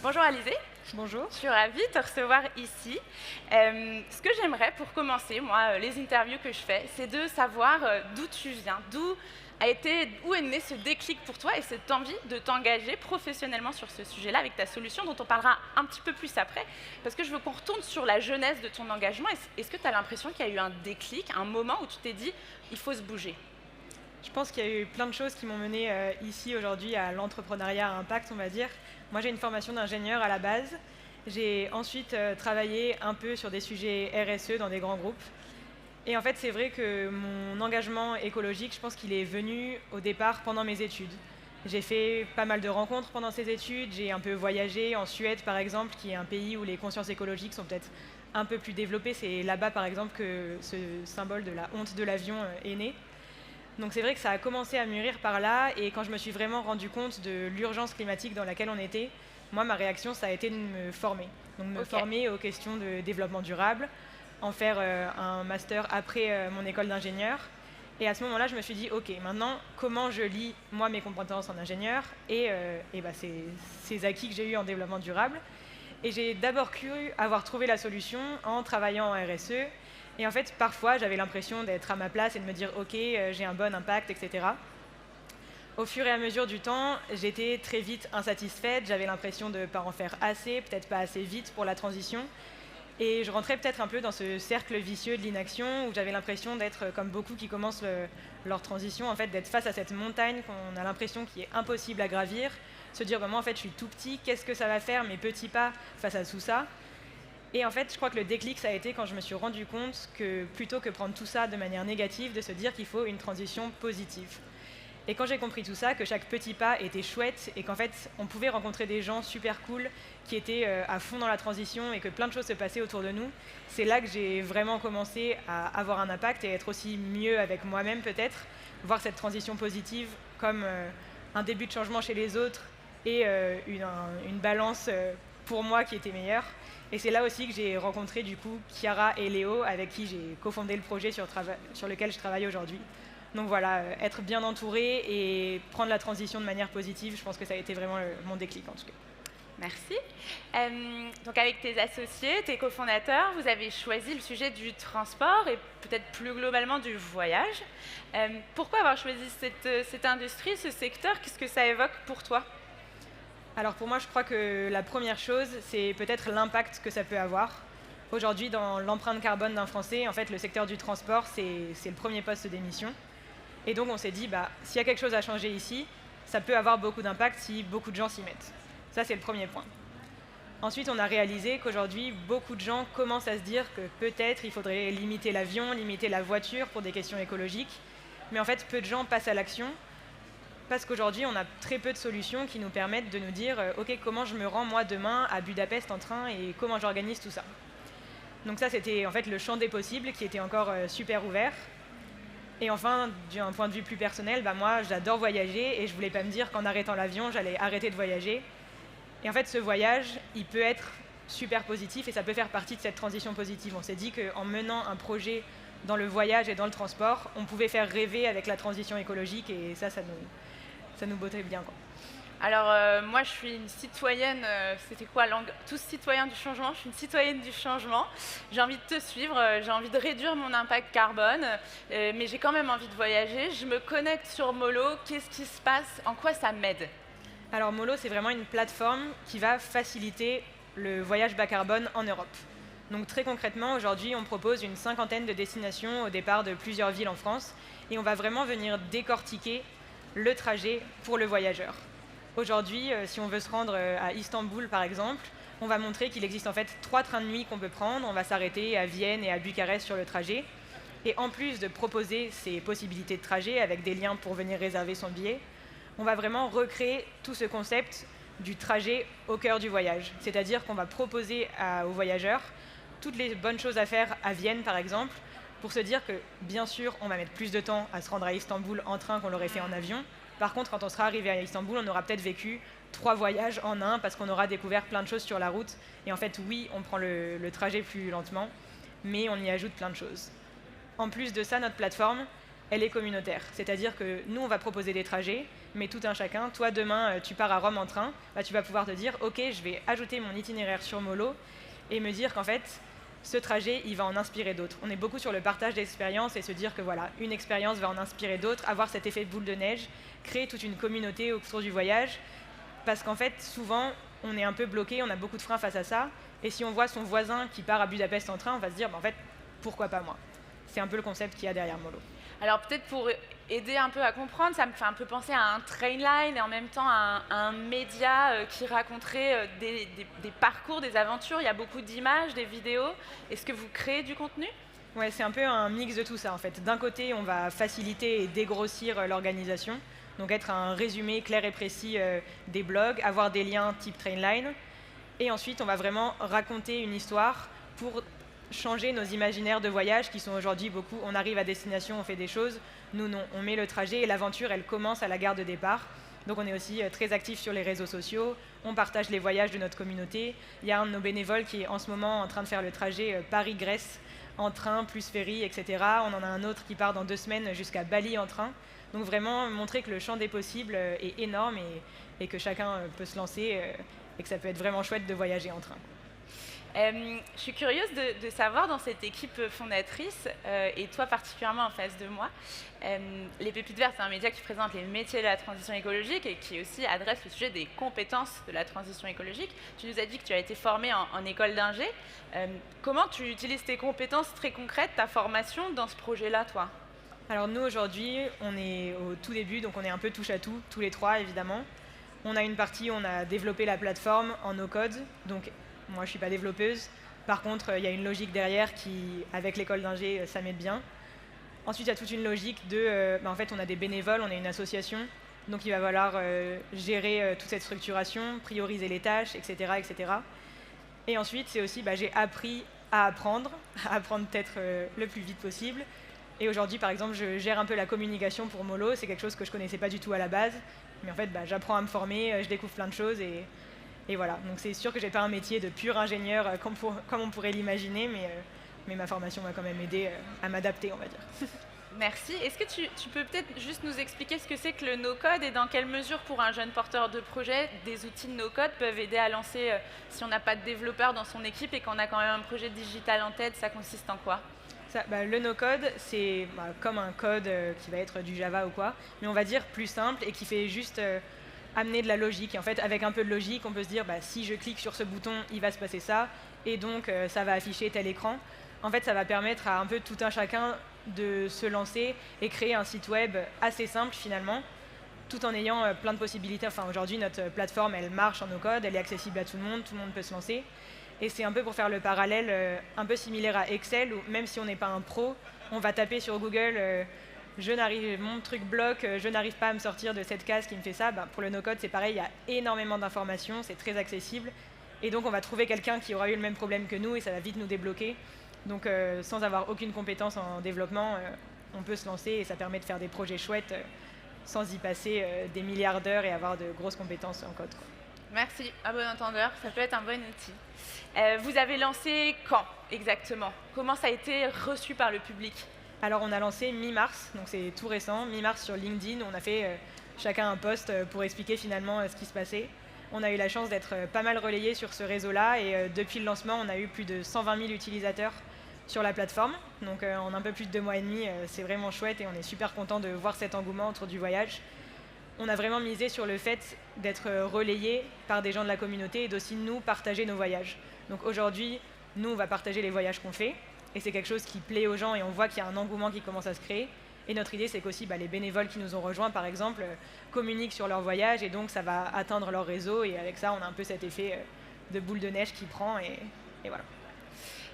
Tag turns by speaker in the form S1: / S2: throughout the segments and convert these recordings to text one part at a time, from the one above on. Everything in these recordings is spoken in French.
S1: Bonjour Alizé,
S2: Bonjour.
S1: je suis ravie de te recevoir ici. Ce que j'aimerais pour commencer, moi, les interviews que je fais, c'est de savoir d'où tu viens, où est né ce déclic pour toi et cette envie de t'engager professionnellement sur ce sujet-là avec ta solution dont on parlera un petit peu plus après, parce que je veux qu'on retourne sur la genèse de ton engagement. Est-ce que tu as l'impression qu'il y a eu un déclic, un moment où tu t'es dit, il faut se bouger?
S2: Je pense qu'il y a eu plein de choses qui m'ont mené ici aujourd'hui à l'entrepreneuriat à impact, on va dire. Moi, j'ai une formation d'ingénieur à la base. J'ai ensuite travaillé un peu sur des sujets RSE dans des grands groupes. Et en fait, c'est vrai que mon engagement écologique, je pense qu'il est venu au départ pendant mes études. J'ai fait pas mal de rencontres pendant ces études. J'ai un peu voyagé en Suède, par exemple, qui est un pays où les consciences écologiques sont peut-être un peu plus développées. C'est là-bas, par exemple, que ce symbole de la honte de l'avion est né. Donc c'est vrai que ça a commencé à mûrir par là, et quand je me suis vraiment rendu compte de l'urgence climatique dans laquelle on était, moi, ma réaction, ça a été de me former. Donc me
S1: Ok.
S2: former aux questions de développement durable, en faire un master après mon école d'ingénieur. Et à ce moment-là, je me suis dit, ok, maintenant, comment je lie, moi, mes compétences en ingénieur et bah, ces acquis que j'ai eus en développement durable. Et j'ai d'abord cru avoir trouvé la solution en travaillant en RSE. Et en fait, parfois, j'avais l'impression d'être à ma place et de me dire, OK, j'ai un bon impact, etc. Au fur et à mesure du temps, j'étais très vite insatisfaite. J'avais l'impression de ne pas en faire assez, peut-être pas assez vite pour la transition. Et je rentrais peut-être un peu dans ce cercle vicieux de l'inaction où j'avais l'impression d'être comme beaucoup qui commencent leur transition, en fait, d'être face à cette montagne qu'on a l'impression qui est impossible à gravir, se dire bah, moi en fait je suis tout petit, qu'est-ce que ça va faire mes petits pas face à tout ça. Et en fait je crois que le déclic ça a été quand je me suis rendu compte que plutôt que prendre tout ça de manière négative, de se dire qu'il faut une transition positive. Et quand j'ai compris tout ça, que chaque petit pas était chouette et qu'en fait, on pouvait rencontrer des gens super cool qui étaient à fond dans la transition et que plein de choses se passaient autour de nous, c'est là que j'ai vraiment commencé à avoir un impact et être aussi mieux avec moi-même peut-être, voir cette transition positive comme un début de changement chez les autres et une balance pour moi qui était meilleure. Et c'est là aussi que j'ai rencontré du coup Chiara et Léo, avec qui j'ai cofondé le projet sur lequel je travaille aujourd'hui. Donc voilà, être bien entouré et prendre la transition de manière positive, je pense que ça a été vraiment mon déclic en tout cas.
S1: Merci. Donc avec tes associés, tes cofondateurs, vous avez choisi le sujet du transport et peut-être plus globalement du voyage. Pourquoi avoir choisi cette industrie, ce secteur? Qu'est-ce que ça évoque pour toi?
S2: Alors pour moi, je crois que la première chose, c'est peut-être l'impact que ça peut avoir. Aujourd'hui, dans l'empreinte carbone d'un Français, en fait, le secteur du transport, c'est le premier poste d'émission. Et donc on s'est dit, bah, s'il y a quelque chose à changer ici, ça peut avoir beaucoup d'impact si beaucoup de gens s'y mettent. Ça, c'est le premier point. Ensuite, on a réalisé qu'aujourd'hui, beaucoup de gens commencent à se dire que peut-être il faudrait limiter l'avion, limiter la voiture pour des questions écologiques. Mais en fait, peu de gens passent à l'action parce qu'aujourd'hui, on a très peu de solutions qui nous permettent de nous dire ok, comment je me rends moi demain à Budapest en train et comment j'organise tout ça. Donc ça, c'était en fait le champ des possibles qui était encore super ouvert. Et enfin, d'un point de vue plus personnel, bah moi, j'adore voyager et je voulais pas me dire qu'en arrêtant l'avion, j'allais arrêter de voyager. Et en fait, ce voyage, il peut être super positif et ça peut faire partie de cette transition positive. On s'est dit qu'en menant un projet dans le voyage et dans le transport, on pouvait faire rêver avec la transition écologique et ça nous bottait bien, quoi.
S1: Alors moi je suis une citoyenne, c'était quoi, tous citoyens du changement, je suis une citoyenne du changement, j'ai envie de te suivre, j'ai envie de réduire mon impact carbone, mais j'ai quand même envie de voyager, je me connecte sur Molo, qu'est-ce qui se passe, en quoi ça m'aide?
S2: Alors Molo, c'est vraiment une plateforme qui va faciliter le voyage bas carbone en Europe. Donc très concrètement, aujourd'hui, on propose une cinquantaine de destinations au départ de plusieurs villes en France et on va vraiment venir décortiquer le trajet pour le voyageur. Aujourd'hui, si on veut se rendre à Istanbul par exemple, on va montrer qu'il existe en fait 3 trains de nuit qu'on peut prendre. On va s'arrêter à Vienne et à Bucarest sur le trajet. Et en plus de proposer ces possibilités de trajet avec des liens pour venir réserver son billet, on va vraiment recréer tout ce concept du trajet au cœur du voyage. C'est-à-dire qu'on va proposer aux voyageurs toutes les bonnes choses à faire à Vienne par exemple, pour se dire que bien sûr on va mettre plus de temps à se rendre à Istanbul en train qu'on l'aurait fait en avion. Par contre, quand on sera arrivé à Istanbul, on aura peut-être vécu 3 voyages en un parce qu'on aura découvert plein de choses sur la route. Et en fait, oui, on prend le trajet plus lentement, mais on y ajoute plein de choses. En plus de ça, notre plateforme, elle est communautaire. C'est-à-dire que nous, on va proposer des trajets, mais tout un chacun, toi demain, tu pars à Rome en train, tu vas pouvoir te dire, ok, je vais ajouter mon itinéraire sur Molo et me dire qu'en fait, ce trajet, il va en inspirer d'autres. On est beaucoup sur le partage d'expériences et se dire que voilà, une expérience va en inspirer d'autres, avoir cet effet de boule de neige, créer toute une communauté autour du voyage, parce qu'en fait, souvent, on est un peu bloqué, on a beaucoup de freins face à ça, et si on voit son voisin qui part à Budapest en train, on va se dire, en fait, pourquoi pas moi? C'est un peu le concept qu'il y a derrière Molo.
S1: Alors peut-être pour aider un peu à comprendre, ça me fait un peu penser à un trainline et en même temps à un média qui raconterait des parcours, des aventures. Il y a beaucoup d'images, des vidéos. Est-ce que vous créez du contenu?
S2: Ouais, c'est un peu un mix de tout ça en fait. D'un côté, on va faciliter et dégrossir l'organisation, donc être un résumé clair et précis des blogs, avoir des liens type Trainline, et ensuite on va vraiment raconter une histoire pour changer nos imaginaires de voyage qui sont aujourd'hui beaucoup, on arrive à destination, on fait des choses, nous non, on met le trajet et l'aventure elle commence à la gare de départ. Donc on est aussi très actifs sur les réseaux sociaux, on partage les voyages de notre communauté. Il y a un de nos bénévoles qui est en ce moment en train de faire le trajet Paris-Grèce en train plus ferry, etc. On en a un autre qui part dans 2 semaines jusqu'à Bali en train. Donc vraiment montrer que le champ des possibles est énorme et que chacun peut se lancer et que ça peut être vraiment chouette de voyager en train.
S1: Je suis curieuse de savoir dans cette équipe fondatrice, et toi particulièrement en face de moi, Les Pépites Vertes, c'est un média qui présente les métiers de la transition écologique et qui aussi adresse le sujet des compétences de la transition écologique. Tu nous as dit que tu as été formée en école d'ingé. Comment tu utilises tes compétences très concrètes, ta formation dans ce projet-là, toi?
S2: Alors nous aujourd'hui, on est au tout début, donc on est un peu touche à tout, tous les trois évidemment. On a une partie où on a développé la plateforme en no-code, donc moi, je ne suis pas développeuse. Par contre, il y a une logique derrière qui, avec l'école d'ingé, ça m'aide bien. Ensuite, il y a toute une logique de... en fait, on a des bénévoles, on est une association. Donc, il va falloir gérer toute cette structuration, prioriser les tâches, etc. etc. Et ensuite, c'est aussi, j'ai appris à apprendre peut-être le plus vite possible. Et aujourd'hui, par exemple, je gère un peu la communication pour Molo. C'est quelque chose que je ne connaissais pas du tout à la base. Mais en fait, j'apprends à me former, je découvre plein de choses et voilà, donc c'est sûr que je n'ai pas un métier de pur ingénieur comme on pourrait l'imaginer, mais ma formation m'a quand même aidé à m'adapter, on va dire.
S1: Merci. Est-ce que tu peux peut-être juste nous expliquer ce que c'est que le no-code et dans quelle mesure, pour un jeune porteur de projet, des outils de no-code peuvent aider à lancer, si on n'a pas de développeur dans son équipe et qu'on a quand même un projet digital en tête, ça consiste en quoi?
S2: Le no-code, c'est comme un code qui va être du Java ou quoi, mais on va dire plus simple et qui fait juste... amener de la logique. Et en fait, avec un peu de logique, on peut se dire, si je clique sur ce bouton, il va se passer ça, et donc ça va afficher tel écran. En fait, ça va permettre à un peu tout un chacun de se lancer et créer un site web assez simple finalement, tout en ayant plein de possibilités. Enfin, aujourd'hui, notre plateforme, elle marche en no-code, elle est accessible à tout le monde peut se lancer. Et c'est un peu pour faire le parallèle un peu similaire à Excel, où même si on n'est pas un pro, on va taper sur Google mon truc bloque, je n'arrive pas à me sortir de cette case qui me fait ça. Pour le no-code, c'est pareil, il y a énormément d'informations, c'est très accessible. Et donc, on va trouver quelqu'un qui aura eu le même problème que nous et ça va vite nous débloquer. Donc, sans avoir aucune compétence en développement, on peut se lancer et ça permet de faire des projets chouettes sans y passer des milliards d'heures et avoir de grosses compétences en code, quoi.
S1: Merci, à bon entendeur, ça peut être un bon outil. Vous avez lancé quand exactement? Comment ça a été reçu par le public?
S2: Alors on a lancé mi-mars, donc c'est tout récent, mi-mars sur LinkedIn, on a fait chacun un post pour expliquer finalement ce qui se passait. On a eu la chance d'être pas mal relayé sur ce réseau-là et depuis le lancement, on a eu plus de 120 000 utilisateurs sur la plateforme. Donc en un peu plus de 2 mois et demi, c'est vraiment chouette et on est super content de voir cet engouement autour du voyage. On a vraiment misé sur le fait d'être relayé par des gens de la communauté et d'aussi nous partager nos voyages. Donc aujourd'hui, nous on va partager les voyages qu'on fait. Et c'est quelque chose qui plaît aux gens et on voit qu'il y a un engouement qui commence à se créer. Et notre idée, c'est qu'aussi les bénévoles qui nous ont rejoints, par exemple, communiquent sur leur voyage et donc ça va atteindre leur réseau. Et avec ça, on a un peu cet effet de boule de neige qui prend et voilà.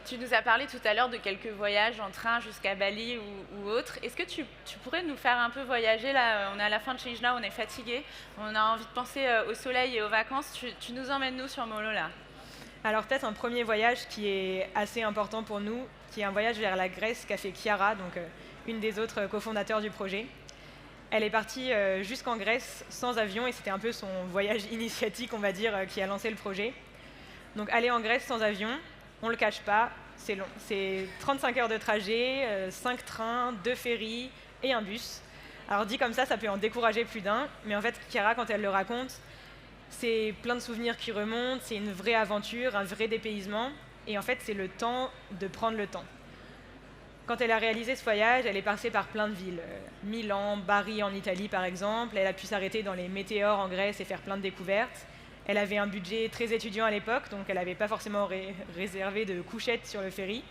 S1: Tu nous as parlé tout à l'heure de quelques voyages en train jusqu'à Bali ou autre. Est-ce que tu pourrais nous faire un peu voyager là? On est à la fin de Change Now, on est fatigué, on a envie de penser au soleil et aux vacances. Tu nous emmènes nous sur Molo là?
S2: Alors peut-être un premier voyage qui est assez important pour nous, qui est un voyage vers la Grèce qu'a fait Chiara, donc une des autres cofondateurs du projet. Elle est partie jusqu'en Grèce sans avion et c'était un peu son voyage initiatique, on va dire, qui a lancé le projet. Donc aller en Grèce sans avion, on ne le cache pas, c'est long. C'est 35 heures de trajet, 5 trains, 2 ferries, et un bus. Alors dit comme ça peut en décourager plus d'un, mais en fait, Chiara, quand elle le raconte, c'est plein de souvenirs qui remontent, c'est une vraie aventure, un vrai dépaysement, et en fait, c'est le temps de prendre le temps. Quand elle a réalisé ce voyage, elle est passée par plein de villes. Milan, Bari en Italie par exemple, elle a pu s'arrêter dans les météores en Grèce et faire plein de découvertes. Elle avait un budget très étudiant à l'époque, donc elle n'avait pas forcément réservé de couchettes sur le ferry.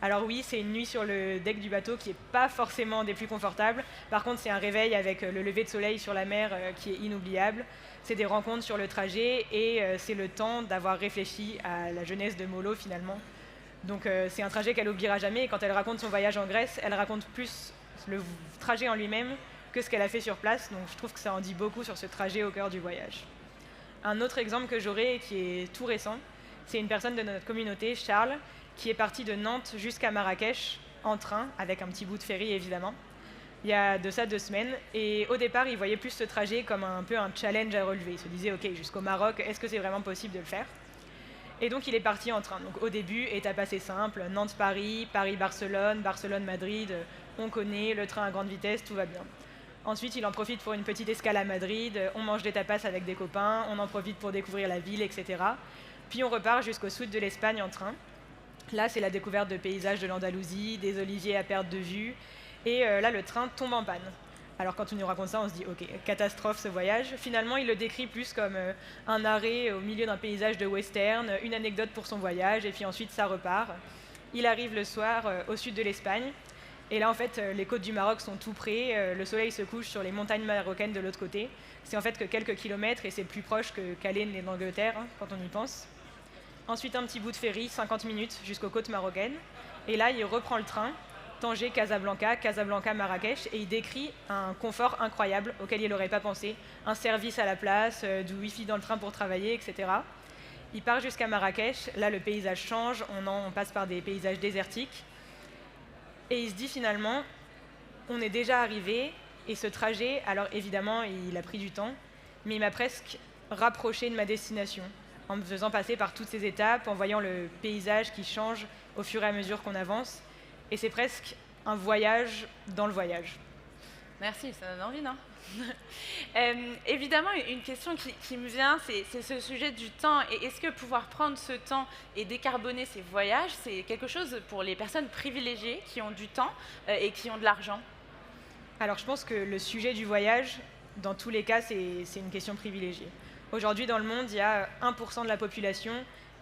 S2: Alors oui, c'est une nuit sur le deck du bateau qui n'est pas forcément des plus confortables. Par contre, c'est un réveil avec le lever de soleil sur la mer qui est inoubliable. C'est des rencontres sur le trajet et c'est le temps d'avoir réfléchi à la jeunesse de Molo finalement. Donc c'est un trajet qu'elle n'oubliera jamais. Et quand elle raconte son voyage en Grèce, elle raconte plus le trajet en lui-même que ce qu'elle a fait sur place. Donc je trouve que ça en dit beaucoup sur ce trajet au cœur du voyage. Un autre exemple que j'aurai, qui est tout récent, c'est une personne de notre communauté, Charles, qui est parti de Nantes jusqu'à Marrakech en train, avec un petit bout de ferry évidemment, il y a de ça 2 semaines. Et au départ, il voyait plus ce trajet comme un peu un challenge à relever. Il se disait, ok, jusqu'au Maroc, est-ce que c'est vraiment possible de le faire ? Et donc il est parti en train. Donc au début, étape assez simple, Nantes-Paris, Paris-Barcelone, Barcelone-Madrid, on connaît, le train à grande vitesse, tout va bien. Ensuite, il en profite pour une petite escale à Madrid, on mange des tapas avec des copains, on en profite pour découvrir la ville, etc. Puis on repart jusqu'au sud de l'Espagne en train. Là, c'est la découverte de paysages de l'Andalousie, des oliviers à perte de vue. Et là, le train tombe en panne. Alors quand on nous raconte ça, on se dit, ok, catastrophe ce voyage. Finalement, il le décrit plus comme un arrêt au milieu d'un paysage de western, une anecdote pour son voyage, et puis ensuite ça repart. Il arrive le soir au sud de l'Espagne. Et là, en fait, les côtes du Maroc sont tout près. Le soleil se couche sur les montagnes marocaines de l'autre côté. C'est en fait que quelques kilomètres et c'est plus proche que Calais et l'Angleterre, quand on y pense. Ensuite, un petit bout de ferry, 50 minutes, jusqu'aux côtes marocaines. Et là, il reprend le train, Tanger, Casablanca, Casablanca, Marrakech, et il décrit un confort incroyable auquel il n'aurait pas pensé. Un service à la place, du wifi dans le train pour travailler, etc. Il part jusqu'à Marrakech. Là, le paysage change. On passe par des paysages désertiques. Et il se dit finalement, on est déjà arrivé, et ce trajet, alors évidemment, il a pris du temps, mais il m'a presque rapproché de ma destination, en me faisant passer par toutes ces étapes, en voyant le paysage qui change au fur et à mesure qu'on avance. Et c'est presque un voyage dans le voyage.
S1: Merci, ça donne envie, non? Évidemment, une question qui me vient, c'est ce sujet du temps. Et est-ce que pouvoir prendre ce temps et décarboner ces voyages, c'est quelque chose pour les personnes privilégiées qui ont du temps et qui ont de l'argent?
S2: Alors je pense que le sujet du voyage, dans tous les cas, c'est une question privilégiée. Aujourd'hui, dans le monde, il y a 1% de la population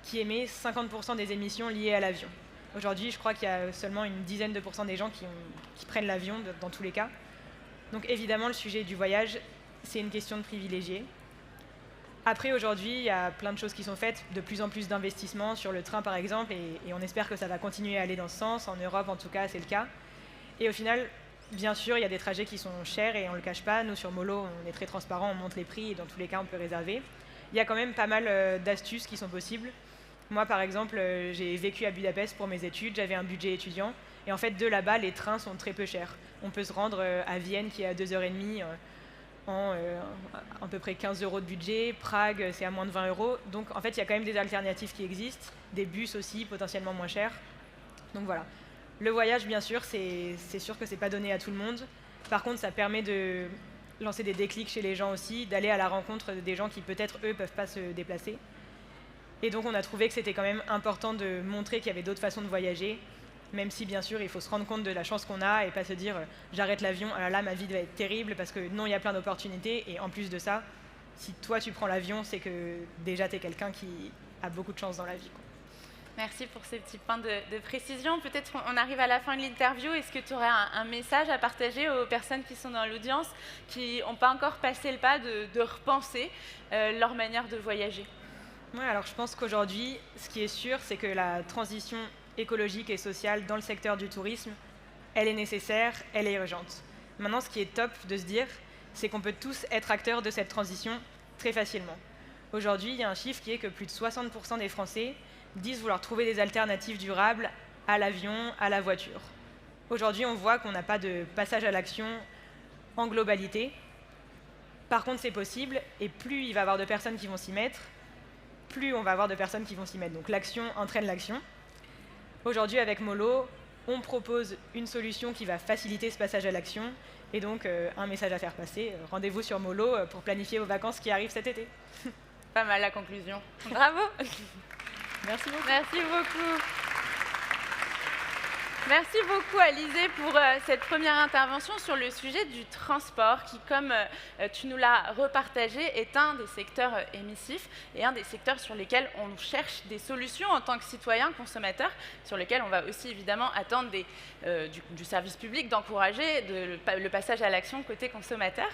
S2: qui émet 50% des émissions liées à l'avion. Aujourd'hui, je crois qu'il y a seulement une dizaine de pourcents des gens qui prennent l'avion, dans tous les cas. Donc évidemment, le sujet du voyage, c'est une question de privilégiés. Après, aujourd'hui, il y a plein de choses qui sont faites, de plus en plus d'investissements sur le train, par exemple, et on espère que ça va continuer à aller dans ce sens. En Europe, en tout cas, c'est le cas. Et au final, bien sûr, il y a des trajets qui sont chers et on ne le cache pas. Nous, sur Molo, on est très transparent, on montre les prix et dans tous les cas, on peut réserver. Il y a quand même pas mal d'astuces qui sont possibles. Moi, par exemple, j'ai vécu à Budapest pour mes études, j'avais un budget étudiant. Et en fait, de là-bas, les trains sont très peu chers. On peut se rendre à Vienne, qui est à 2h30, en à peu près 15 € de budget. Prague, c'est à moins de 20 €. Donc, en fait, il y a quand même des alternatives qui existent. Des bus aussi, potentiellement moins chers. Donc voilà. Le voyage, bien sûr, c'est sûr que ce n'est pas donné à tout le monde. Par contre, ça permet de lancer des déclics chez les gens aussi, d'aller à la rencontre des gens qui, peut-être, eux, ne peuvent pas se déplacer. Et donc, on a trouvé que c'était quand même important de montrer qu'il y avait d'autres façons de voyager, même si, bien sûr, il faut se rendre compte de la chance qu'on a et pas se dire « j'arrête l'avion, ah là là, ma vie va être terrible » parce que non, il y a plein d'opportunités. Et en plus de ça, si toi, tu prends l'avion, c'est que déjà, tu es quelqu'un qui a beaucoup de chance dans la vie, quoi.
S1: Merci pour ces petits points de précision. Peut-être qu'on arrive à la fin de l'interview. Est-ce que tu aurais un message à partager aux personnes qui sont dans l'audience, qui n'ont pas encore passé le pas de repenser leur manière de voyager?
S2: Ouais, alors je pense qu'aujourd'hui, ce qui est sûr, c'est que la transition écologique et sociale dans le secteur du tourisme, elle est nécessaire, elle est urgente. Maintenant, ce qui est top de se dire, c'est qu'on peut tous être acteurs de cette transition très facilement. Aujourd'hui, il y a un chiffre qui est que plus de 60% des Français disent vouloir trouver des alternatives durables à l'avion, à la voiture. Aujourd'hui, on voit qu'on n'a pas de passage à l'action en globalité. Par contre, c'est possible, et plus il va y avoir de personnes qui vont s'y mettre, plus on va avoir de personnes qui vont s'y mettre. Donc l'action entraîne l'action. Aujourd'hui, avec Molo, on propose une solution qui va faciliter ce passage à l'action, et donc un message à faire passer. Rendez-vous sur Molo pour planifier vos vacances qui arrivent cet été.
S1: Pas mal la conclusion. Bravo.
S2: Merci beaucoup.
S1: Merci beaucoup. Merci beaucoup Alizée pour cette première intervention sur le sujet du transport qui, comme tu nous l'as repartagé, est un des secteurs émissifs et un des secteurs sur lesquels on cherche des solutions en tant que citoyen, consommateur, sur lesquels on va aussi évidemment attendre du service public d'encourager le passage à l'action côté consommateur.